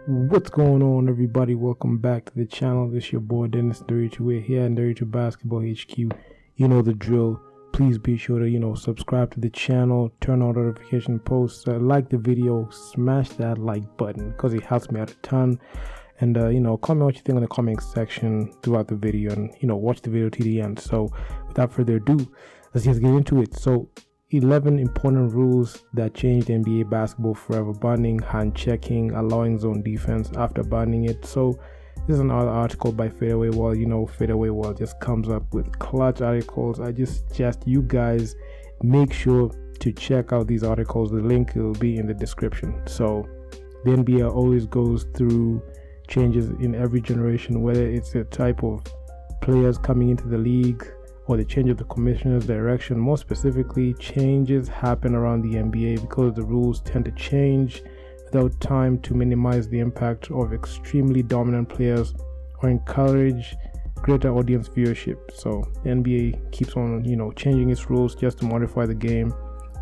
What's going on, everybody? Welcome back to the channel. This is your boy Dennis Nderitu. We're here in Nderitu Basketball HQ. You know the drill. Please be sure to subscribe to the channel, turn on notification posts, like the video, smash that like button because it helps me out a ton. And comment what you think in the comment section throughout the video, and watch the video to the end. So without further ado, let's just get into it. So 11 important rules that changed NBA basketball forever: banning hand checking, allowing zone defense after banning it. So this is another article by Fadeaway Wall. Fadeaway Wall just comes up with clutch articles. I just suggest you guys make sure to check out these articles. The link will be in the description. So the NBA always goes through changes in every generation, whether it's the type of players coming into the league or the change of the commissioner's direction. More specifically, changes happen around the NBA because the rules tend to change without time to minimize the impact of extremely dominant players or encourage greater audience viewership. So the NBA keeps on changing its rules just to modify the game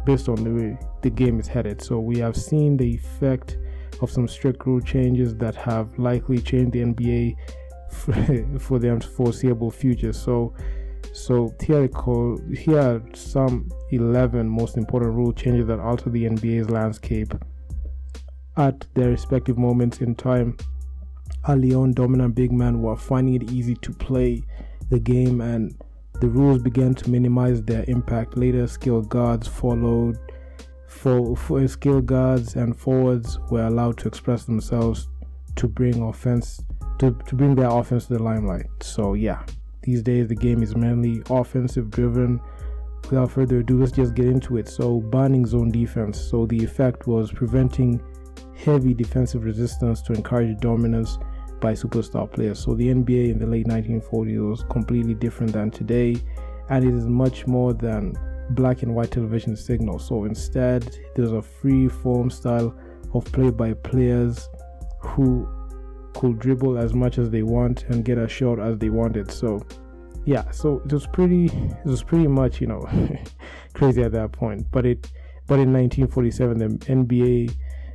based on the way the game is headed. So we have seen the effect of some strict rule changes that have likely changed the NBA for the foreseeable future. So here are some 11 most important rule changes that alter the NBA's landscape at their respective moments in time. Early on, dominant big men were finding it easy to play the game, and the rules began to minimize their impact. Later, skilled guards followed. For skilled guards and forwards were allowed to express themselves to bring their offense to the limelight. So yeah. These days, the game is mainly offensive driven. Without further ado, let's just get into it. So, banning zone defense. So, the effect was preventing heavy defensive resistance to encourage dominance by superstar players. So, the NBA in the late 1940s was completely different than today, and it is much more than black and white television signals. So, instead, there's a free form style of play by players who could dribble as much as they want and get as short as they wanted. So it was pretty much crazy at that point. But in 1947, the NBA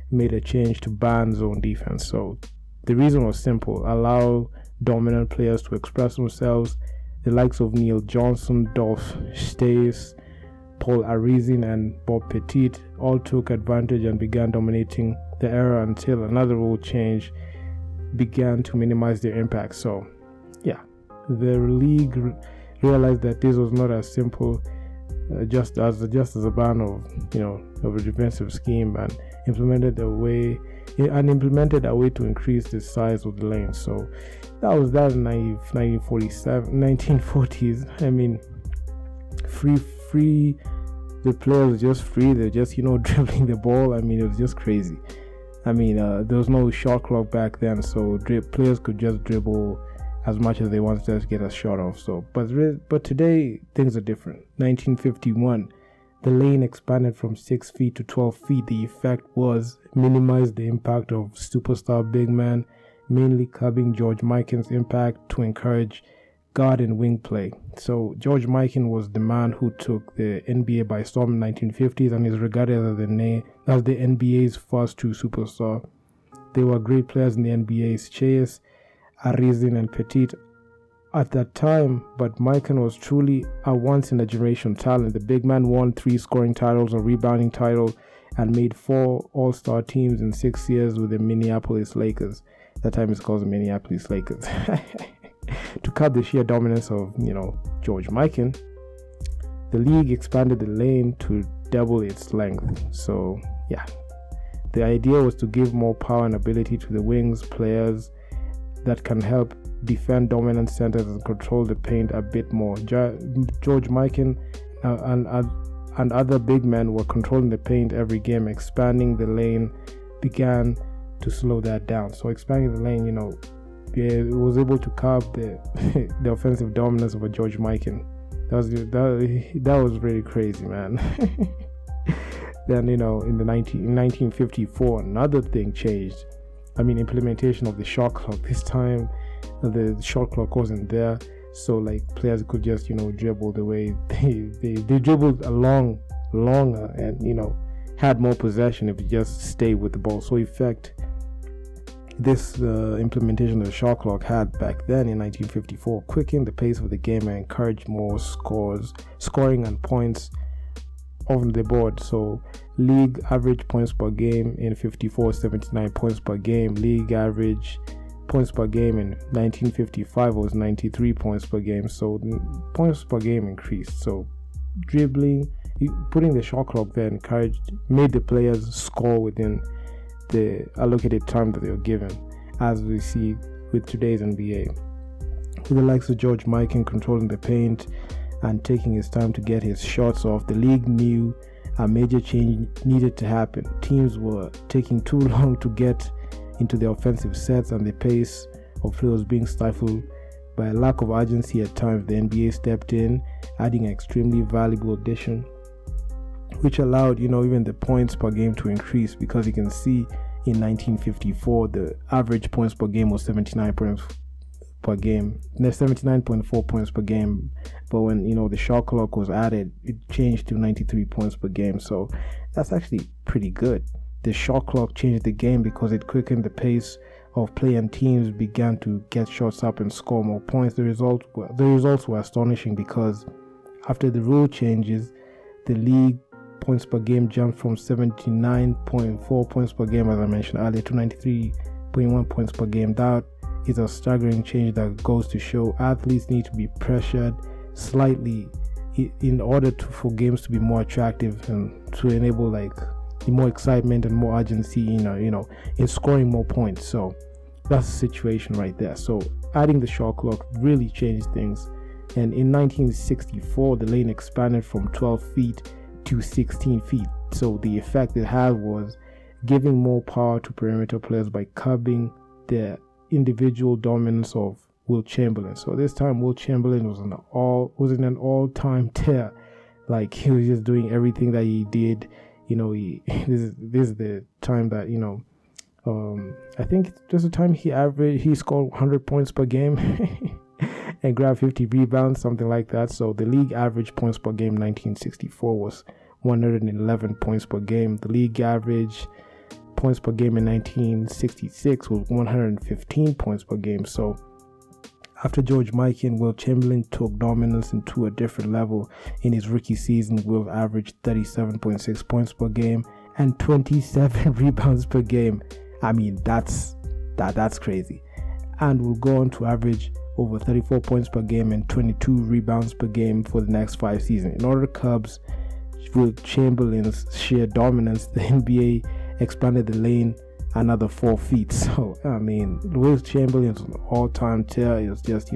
made a change to ban zone defense. So the reason was simple: allow dominant players to express themselves. The likes of Neil Johnson, Dolph Stace, Paul Arizin, and Bob Pettit all took advantage and began dominating the era until another rule change began to minimize their impact. So the league realized that this was not as simple just as a ban of a defensive scheme, and implemented a way to increase the size of the lane. So that in 1940s. I mean, free the players were just free. They're just dribbling the ball. I mean, it was just crazy. I mean, there was no shot clock back then, so players could just dribble as much as they wanted to get a shot off. So, but today things are different. 1951, the lane expanded from 6 feet to 12 feet. The effect was minimize the impact of superstar big men, mainly curbing George Mikan's impact to encourage guard and wing play. So George Mikan was the man who took the NBA by storm in the 1950s and is regarded as the NBA's first true superstar. They were great players in the NBA's Chase, Arizin, and Pettit at that time, but Mikan was truly a once-in-a-generation talent. The big man won 3 scoring titles, a rebounding title, and made 4 All-Star teams in 6 years with the Minneapolis Lakers. That time it's called the Minneapolis Lakers. To cut the sheer dominance of George Mikan, the league expanded the lane to double its length. So the idea was to give more power and ability to the wings players that can help defend dominant centers and control the paint a bit more. George Mikan and other big men were controlling the paint every game. Expanding the lane began to slow that down. So expanding the lane, it was able to curb the offensive dominance of a George Mikan. That was really crazy, man. Then in 1954, another thing changed. I mean, implementation of the shot clock. This time, the shot clock wasn't there, so players could just dribble the way they dribbled longer and had more possession if you just stay with the ball. So effect This implementation of the shot clock had back then in 1954 quickened the pace of the game and encouraged more scoring and points on the board. So league average points per game in 54 79 points per game. League average points per game in 1955 was 93 points per game. So the points per game increased. So dribbling, putting the shot clock there made the players score within the allocated time that they were given, as we see with today's NBA. With the likes of George Mikan controlling the paint and taking his time to get his shots off, the league knew a major change needed to happen. Teams were taking too long to get into their offensive sets, and the pace of play was being stifled by a lack of urgency at times. The NBA stepped in, adding an extremely valuable addition, which allowed, even the points per game to increase, because you can see in 1954 the average points per game was 79 points per game. There's 79.4 points per game, but when the shot clock was added, it changed to 93 points per game. So that's actually pretty good. The shot clock changed the game because it quickened the pace of play, and teams began to get shots up and score more points. The results were astonishing, because after the rule changes, the league points per game jumped from 79.4 points per game, as I mentioned earlier, to 93.1 points per game. That is a staggering change that goes to show athletes need to be pressured slightly in order for games to be more attractive and to enable more excitement and more urgency in scoring more points. So that's the situation right there. So adding the shot clock really changed things. And in 1964, the lane expanded from 12 feet to 16 feet. So the effect it had was giving more power to perimeter players by curbing the individual dominance of Wilt Chamberlain. So this time Wilt Chamberlain was in an all-time tear. He was just doing everything that he did. This is the time that I think this is the time he scored 100 points per game and grabbed 50 rebounds, something like that. So the league average points per game in 1964 was 111 points per game. The league average points per game in 1966 was 115 points per game. So after George Mikan, Wilt Chamberlain took dominance into a different level. In his rookie season, Wilt averaged 37.6 points per game and 27 rebounds per game. I mean, that's crazy. And will go on to average over 34 points per game and 22 rebounds per game for the next 5 seasons. In order to curb Wilt Chamberlain's sheer dominance, the NBA expanded the lane another 4 feet. So I mean, Wilt Chamberlain's an all-time tear. It was just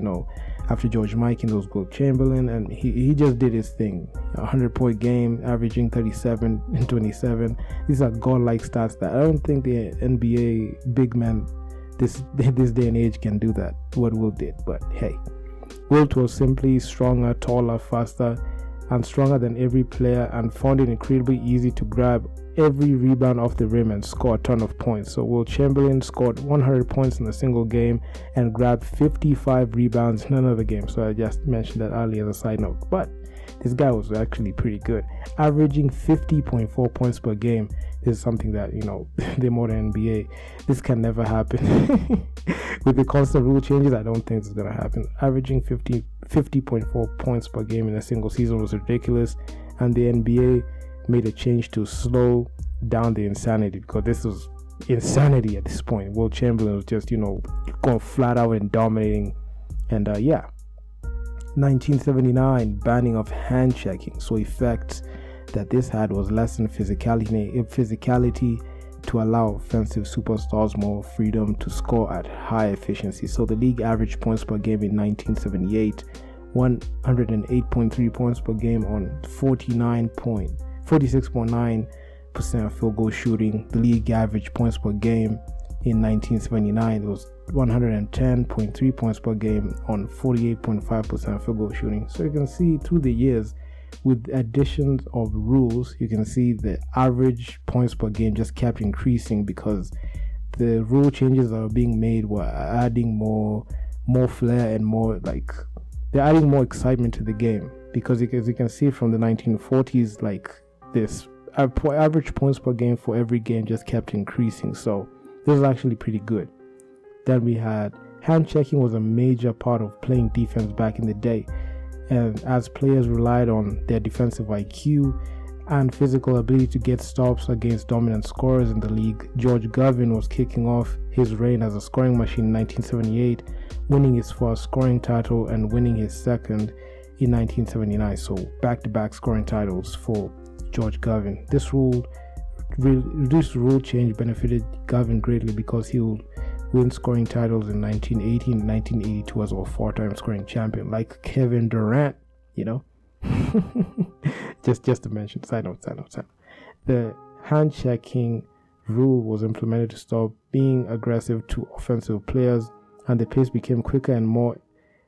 after George Mikan, there was Wilt Chamberlain, and he just did his thing. 100-point game, averaging 37 and 27. These are godlike stats that I don't think the NBA big man this day and age can do that, what Wilt did. But hey, Wilt was simply stronger, taller, faster, and stronger than every player, and found it incredibly easy to grab every rebound off the rim and score a ton of points. So Wilt Chamberlain scored 100 points in a single game and grabbed 55 rebounds in another game. So I just mentioned that earlier as a side note. But this guy was actually pretty good, averaging 50.4 points per game. This is something that, the modern NBA, this can never happen. With the constant rule changes, I don't think this is going to happen. Averaging 50.4 points per game in a single season was ridiculous, and the NBA made a change to slow down the insanity, because this was insanity at this point. Wilt Chamberlain was just, going flat out and dominating. And 1979, banning of hand checking. So effects that this had was lessen physicality to allow offensive superstars more freedom to score at high efficiency. So the league average points per game in 1978, 108.3 points per game on 46.9% field goal shooting. The league average points per game in 1979 was 110.3 points per game on 48.5% field goal shooting. So you can see through the years, with additions of rules, you can see the average points per game just kept increasing, because the rule changes that are being made were adding more flair and they're adding more excitement to the game. Because as you can see from the 1940s, this average points per game for every game just kept increasing. So this is actually pretty good. Then we had hand checking was a major part of playing defense back in the day. And as players relied on their defensive IQ and physical ability to get stops against dominant scorers in the league, George Gervin was kicking off his reign as a scoring machine in 1978, winning his first scoring title and winning his second in 1979. So back-to-back scoring titles for George Gervin. This rule change benefited Gervin greatly because he would win scoring titles in 1980 and 1982 as a four-time scoring champion, like Kevin Durant, you know. just to mention, side note. The hand checking rule was implemented to stop being aggressive to offensive players, and the pace became quicker and more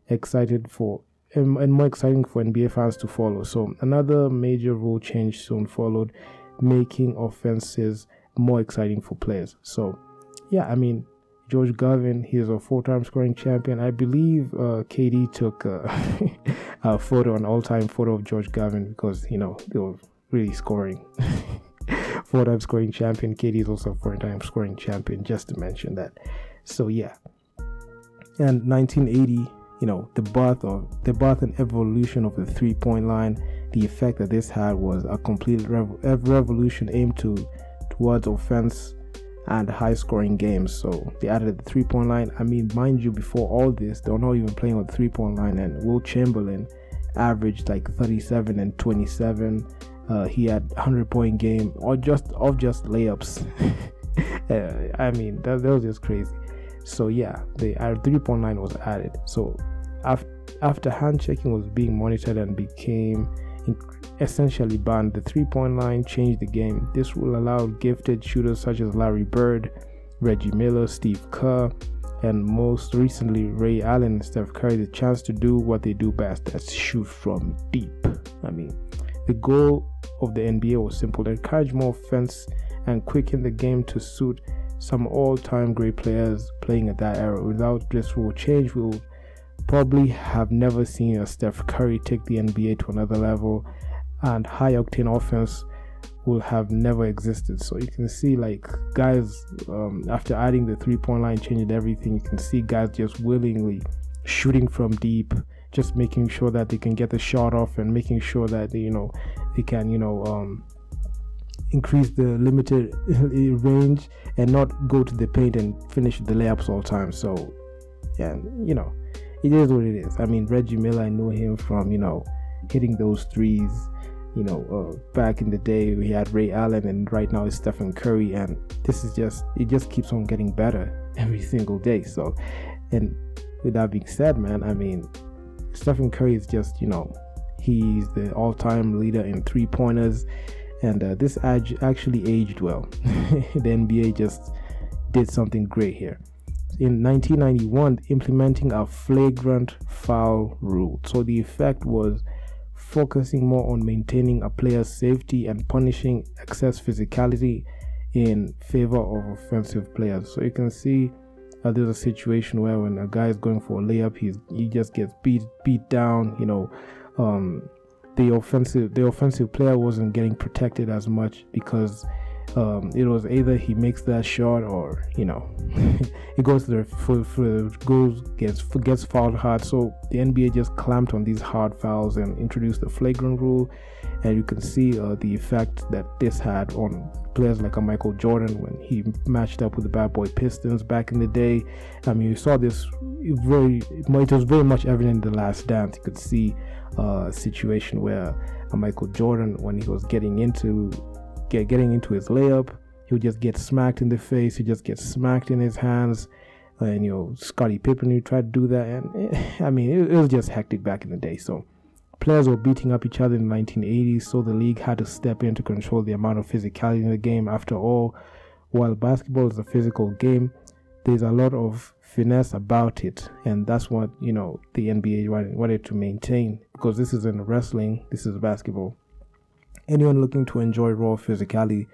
exciting for NBA fans to follow. So another major rule change soon followed, making offenses more exciting for players. So yeah, I mean, George Gervin, he is a four-time scoring champion. I believe KD took a photo, an all-time photo of George Gervin because, you know, they were really scoring. Four-time scoring champion. KD is also a four-time scoring champion, just to mention that. So yeah. And 1980, you know, the birth and evolution of the three-point line. The effect that this had was a complete revolution aimed towards offense and high-scoring games. So they added the three-point line. I mean, mind you, before all this, they were not even playing with the three-point line, and Will Chamberlain averaged like 37 and 27. He had 100-point game of just layups. I mean, that was just crazy. So yeah, the three-point line was added. So after hand checking was being monitored and became essentially banned, the three-point line changed the game. This will allow gifted shooters such as Larry Bird, Reggie Miller, Steve Kerr, and most recently Ray Allen and Steph Curry the chance to do what they do best, that's shoot from deep. I mean, the goal of the NBA was simple: to encourage more offense and quicken the game to suit some all-time great players playing at that era. Without this rule change, we will probably have never seen a Steph Curry take the NBA to another level, and high-octane offense will have never existed. So you can see, like, guys, after adding the three-point line, changing everything, you can see guys just willingly shooting from deep, just making sure that they can get the shot off and making sure that they can increase the limited range and not go to the paint and finish the layups all the time. So yeah, it is what it is. I mean, Reggie Miller, I know him from hitting those threes. Back in the day we had Ray Allen, and right now it's Stephen Curry, and it just keeps on getting better every single day. So, and with that being said, man, I mean, Stephen Curry is just, he's the all-time leader in three-pointers, and this actually aged well. The NBA just did something great here. In 1991, implementing a flagrant foul rule. So the effect was focusing more on maintaining a player's safety and punishing excess physicality in favor of offensive players. So you can see there's a situation where when a guy is going for a layup, he just gets beat down. The offensive player wasn't getting protected as much because it was either he makes that shot or he goes to the gets fouled hard. So the NBA just clamped on these hard fouls and introduced the flagrant rule, and you can see the effect that this had on players like a Michael Jordan when he matched up with the Bad Boy Pistons back in the day. I mean, you saw this it was very much evident in The Last Dance. You could see a situation where Michael Jordan, when he was getting into his layup, he would just get smacked in the face, he just get smacked in his hands, and Scottie Pippen, he tried to do that, and I mean, it was just hectic back in the day. So players were beating up each other in the 1980s, so the league had to step in to control the amount of physicality in the game. After all, while basketball is a physical game, there's a lot of finesse about it, and that's what the NBA wanted to maintain, because this isn't wrestling, this is basketball. Anyone looking to enjoy raw physicality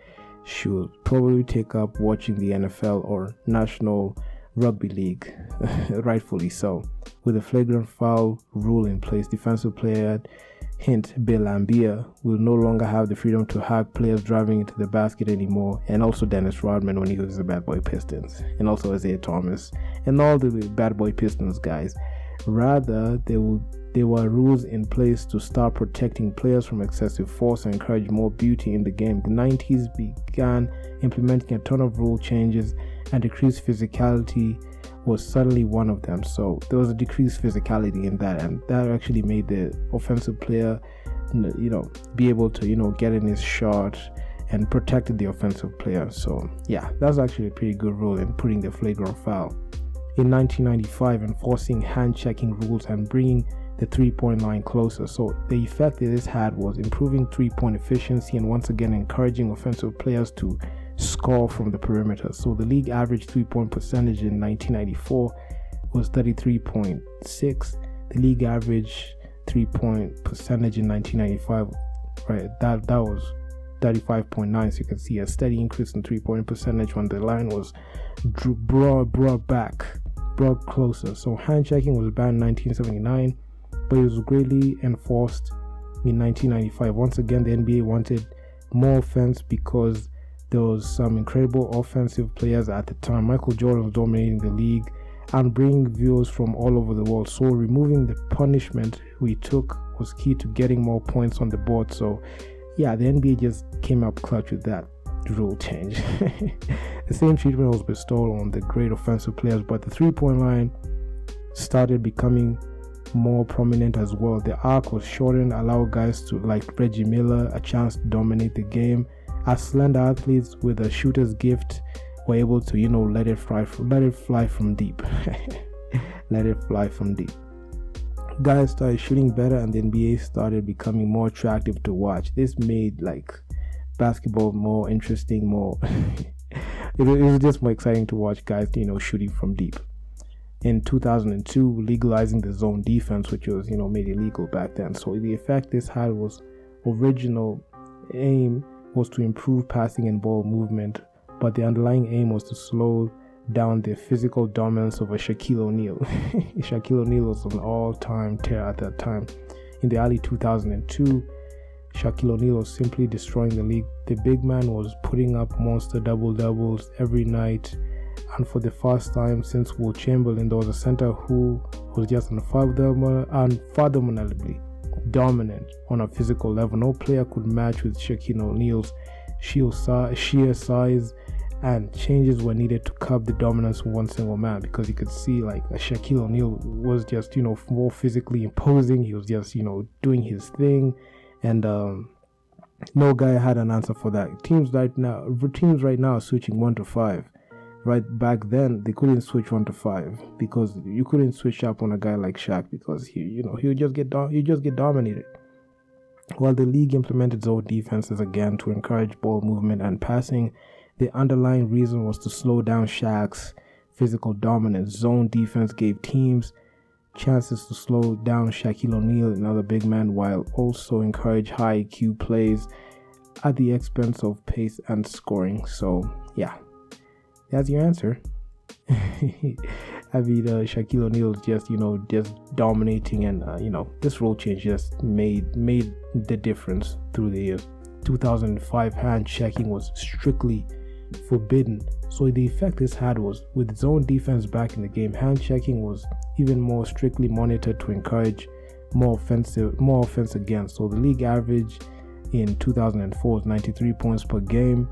should probably take up watching the NFL or National Rugby League, rightfully so. With a flagrant foul rule in place, defensive player, hint Bill Laimbeer, will no longer have the freedom to hack players driving into the basket anymore, and also Dennis Rodman when he was the Bad Boy Pistons, and also Isaiah Thomas and all the bad boy Pistons guys. Rather, there were rules in place to start protecting players from excessive force and encourage more beauty in the game. The 90s began implementing a ton of rule changes, and decreased physicality was certainly one of them. So there was a decreased physicality in that, and that actually made the offensive player, be able to, get in his shot and protected the offensive player. So yeah, that's actually a pretty good rule in putting the flagrant foul. In 1995, enforcing hand-checking rules and bringing the three-point line closer. So the effect that this had was improving three-point efficiency and once again encouraging offensive players to score from the perimeter. So the league average three-point percentage in 1994 was 33.6. The league average three-point percentage in 1995, right, that was 35.9. So you can see a steady increase in three-point percentage when the line was brought closer. So hand checking was banned in 1979, but it was greatly enforced in 1995. Once again, the NBA wanted more offense because there was some incredible offensive players at the time. Michael Jordan was dominating the league and bringing viewers from all over the world. So removing the punishment we took was key to getting more points on the board. So yeah, the NBA just came up clutch with that rule change. The same treatment was bestowed on the great offensive players, but the three-point line started becoming more prominent as well. The arc was shortened, allowed guys to like Reggie Miller a chance to dominate the game, as slender athletes with a shooter's gift were able to, let it fly from deep. Let it fly from deep. Guys started shooting better, and the NBA started becoming more attractive to watch. This made basketball more interesting, more it was just more exciting to watch guys, shooting from deep. In 2002, legalizing the zone defense, which was, made illegal back then. So the effect this had was original aim was to improve passing and ball movement, but the underlying aim was to slow down the physical dominance of a Shaquille O'Neal. Shaquille O'Neal was an all-time tear at that time. In the early 2002, Shaquille O'Neal was simply destroying the league. The big man was putting up monster double-doubles every night, and for the first time since Will Chamberlain, there was a center who was just unfathomably dominant on a physical level. No player could match with Shaquille O'Neal's sheer size, and changes were needed to curb the dominance of one single man, because you could see Shaquille O'Neal was just more physically imposing. He was just doing his thing, and no guy had an answer for that. Teams right now are switching 1 to 5. Right back then, they couldn't switch 1 to 5 because you couldn't switch up on a guy like Shaq, because he would just get dominated. While the league implemented zone defenses again to encourage ball movement and passing, the underlying reason was to slow down Shaq's physical dominance. Zone defense gave teams chances to slow down Shaquille O'Neal and other big men, while also encourage high IQ plays at the expense of pace and scoring. So yeah, that's your answer. Shaquille O'Neal just dominating, and this rule change just made the difference through the years. 2005, hand checking was strictly forbidden. So the effect this had was, with zone defense back in the game, hand checking was even more strictly monitored to encourage more offense again. So the league average in 2004 was 93 points per game,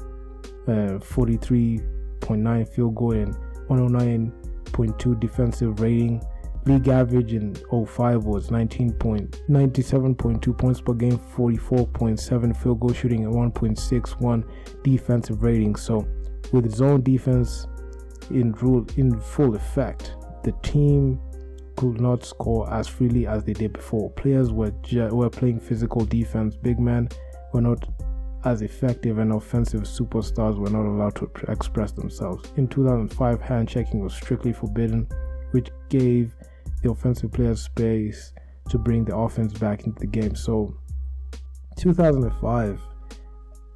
43.9 field goal, and 109.2 defensive rating. League average in 05 was 97.2 points per game, 44.7 field goal shooting, and 1.61 defensive rating. So with zone defense in full effect, the team could not score as freely as they did before. Players were playing physical defense. Big men were not as effective, and offensive superstars were not allowed to express themselves. In 2005, hand checking was strictly forbidden, which gave the offensive players space to bring the offense back into the game. So 2005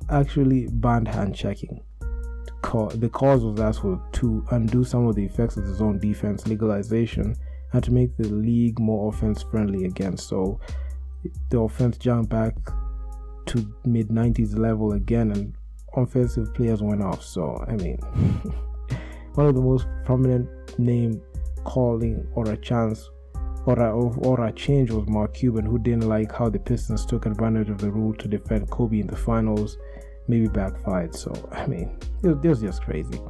actually banned hand checking. The cause was asked to undo some of the effects of the zone defense legalization and to make the league more offense friendly again. So the offense jumped back to mid-90s level again, and offensive players went off. So one of the most prominent name calling or a chance or a change was Mark Cuban, who didn't like how the Pistons took advantage of the rule to defend Kobe in the finals, maybe backfired. So I mean, it was just crazy.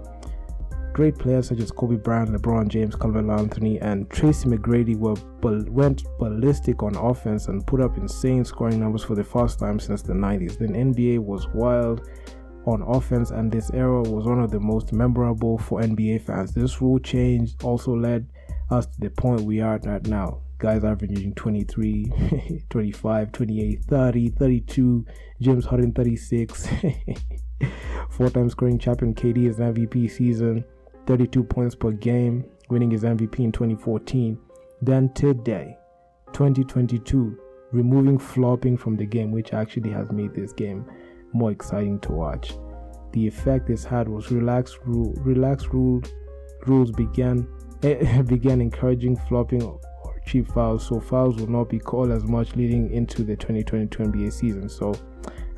Great players such as Kobe Bryant, LeBron James, Carmelo Anthony, and Tracy McGrady went ballistic on offense and put up insane scoring numbers for the first time since the 90s. Then NBA was wild on offense, and this era was one of the most memorable for NBA fans. This rule change also led us to the point we are at now. Guys averaging 23, 25, 28, 30, 32, James Harden 36, four-time scoring champion KD is MVP season, 32 points per game, winning his MVP in 2014. Then today, 2022, removing flopping from the game, which actually has made this game more exciting to watch. The effect this had was relaxed rules began encouraging flopping or cheap fouls, so fouls will not be called as much leading into the 2022 NBA season. So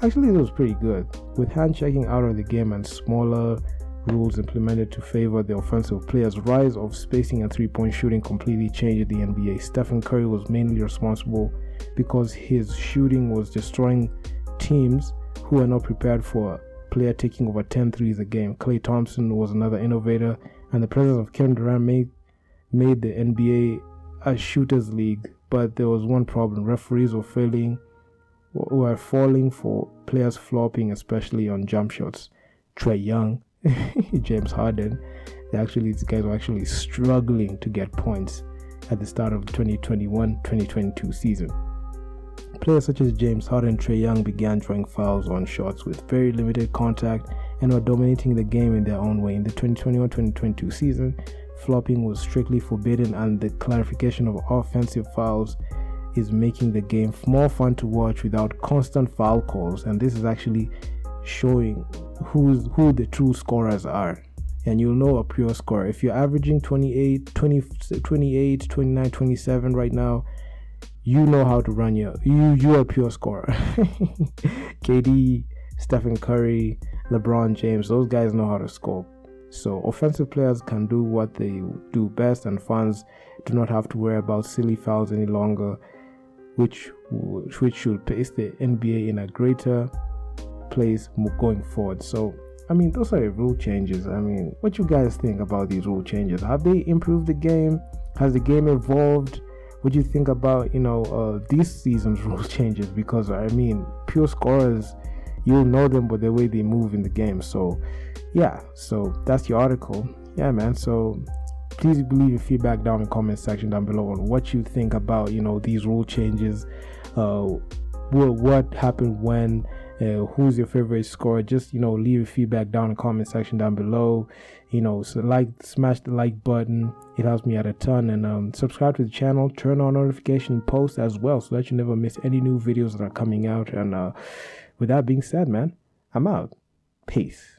actually it was pretty good, with hand checking out of the game and smaller rules implemented to favor the offensive players. Rise of spacing and three-point shooting completely changed the NBA. Stephen Curry was mainly responsible because his shooting was destroying teams who were not prepared for a player taking over 10 threes a game. Klay Thompson was another innovator, and the presence of Kevin Durant made the NBA a shooters league. But there was one problem: referees were falling for players flopping, especially on jump shots. Trae Young, James Harden, these guys were actually struggling to get points at the start of the 2021-2022 season. Players such as James Harden and Trae Young began drawing fouls on shots with very limited contact and were dominating the game in their own way. In the 2021-2022 season, flopping was strictly forbidden, and the clarification of offensive fouls is making the game more fun to watch without constant foul calls. And this is actually showing who the true scorers are, and you'll know a pure scorer if you're averaging 28, 29, 27 right now. You know how to run you're a pure scorer. KD, Stephen Curry, LeBron James, those guys know how to score. So offensive players can do what they do best, and fans do not have to worry about silly fouls any longer, which should place the NBA in a greater place going forward. So I mean, those are the rule changes. I mean, what you guys think about these rule changes? Have they improved the game? Has the game evolved? What do you think about this season's rule changes? Because I mean, pure scorers, you'll know them by the way they move in the game. So yeah, so that's your article. Yeah, man. So please leave your feedback down in the comment section down below on what you think about these rule changes. What happened when? Who's your favorite scorer? Just leave your feedback down in the comment section down below. So smash the like button, it helps me out a ton, and subscribe to the channel, turn on notification posts as well, so that you never miss any new videos that are coming out. And with that being said, man, I'm out. Peace.